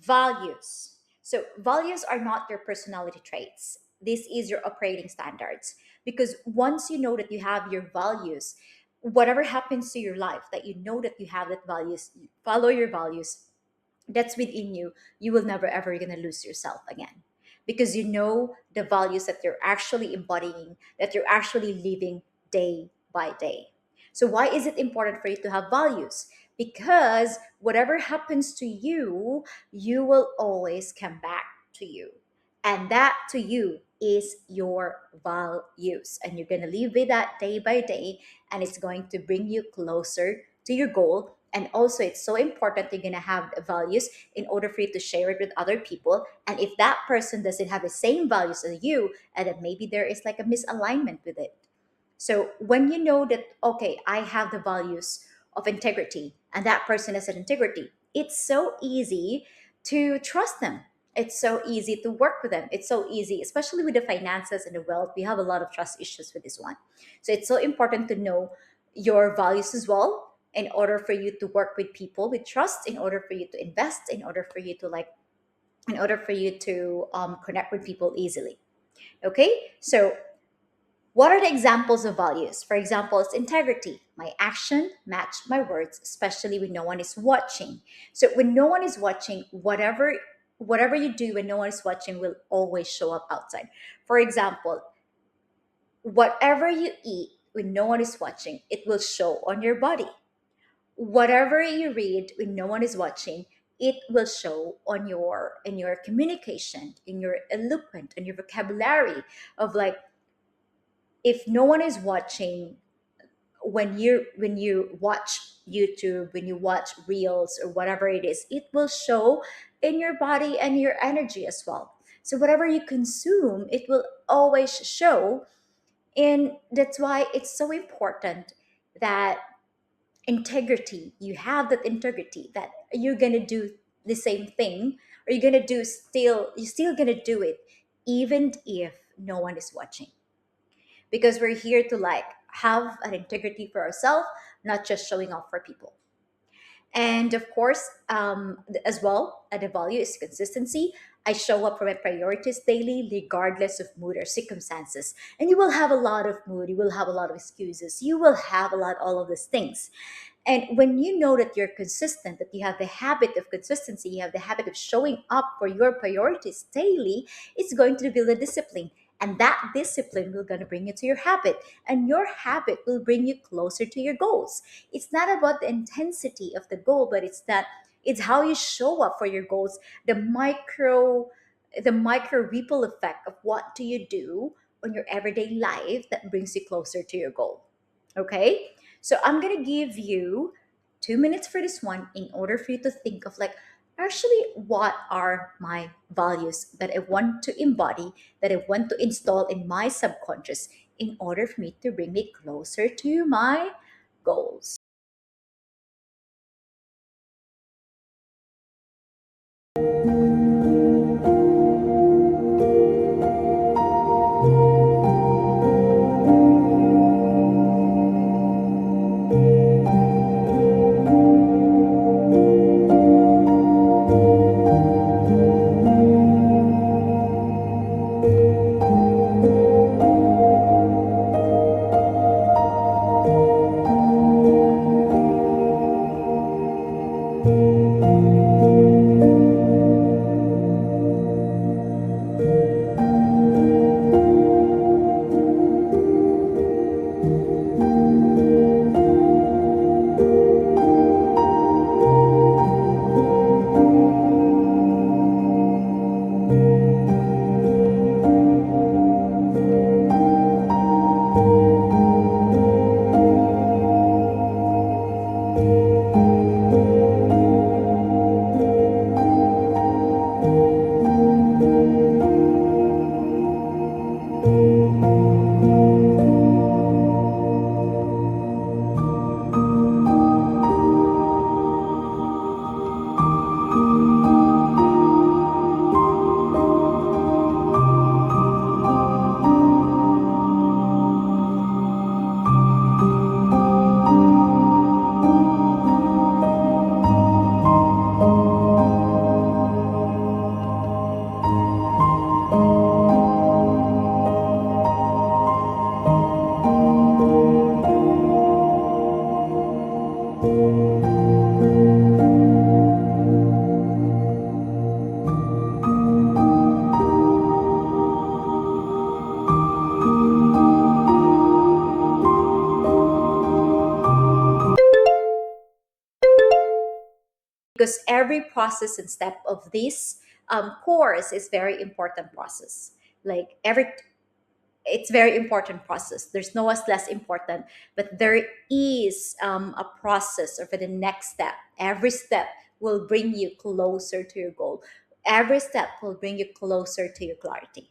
Values. So, values are not your personality traits. This is your operating standards. Because once you know that you have your values, whatever happens to your life, that you know that you have that values, you follow your values, that's within you, you will never ever gonna lose yourself again. Because you know the values that you're actually embodying, that you're actually living day by day. So why is it important for you to have values? Because whatever happens to you, you will always come back to you. And that to you is your values. And you're going to live with that day by day. And it's going to bring you closer to your goal. And also, it's so important you're going to have the values in order for you to share it with other people. And if that person doesn't have the same values as you, and then maybe there is like a misalignment with it. So when you know that, okay, I have the values of integrity and that person has an integrity, it's so easy to trust them. It's so easy to work with them. It's so easy, especially with the finances and the wealth. We have a lot of trust issues with this one. So it's so important to know your values as well in order for you to work with people with trust, in order for you to invest, in order for you to connect with people easily. Okay, so what are the examples of values? For example, it's integrity. My action match my words, especially when no one is watching. So when no one is watching, whatever you do when no one is watching will always show up outside. For example, whatever you eat when no one is watching, it will show on your body. Whatever you read when no one is watching, it will show on your communication, in your eloquent, in your vocabulary of like, if no one is watching, when you watch YouTube, when you watch reels or whatever it is, it will show in your body and your energy as well. So whatever you consume, it will always show. And that's why it's so important that integrity, you have that integrity, that you're gonna do the same thing, or you're still gonna do it even if no one is watching, because we're here to like have an integrity for ourselves, not just showing off for people. And of course, as well, the value is consistency. I show up for my priorities daily, regardless of mood or circumstances. And you will have a lot of mood, you will have a lot of excuses, you will have a lot all of these things. And when you know that you're consistent, that you have the habit of consistency, you have the habit of showing up for your priorities daily, it's going to build a discipline. And that discipline will going to bring you to your habit. And your habit will bring you closer to your goals. It's not about the intensity of the goal, but it's how you show up for your goals, the micro ripple effect of what do you do on your everyday life that brings you closer to your goal. Okay? So I'm gonna give you 2 minutes for this one in order for you to think of like, actually, what are my values that I want to embody, that I want to install in my subconscious in order for me to bring me closer to my goals. Because every process and step of this course is very important process. Like every it's very important process. There's no one's less important, but there is a process for the next step. Every step will bring you closer to your goal. Every step will bring you closer to your clarity.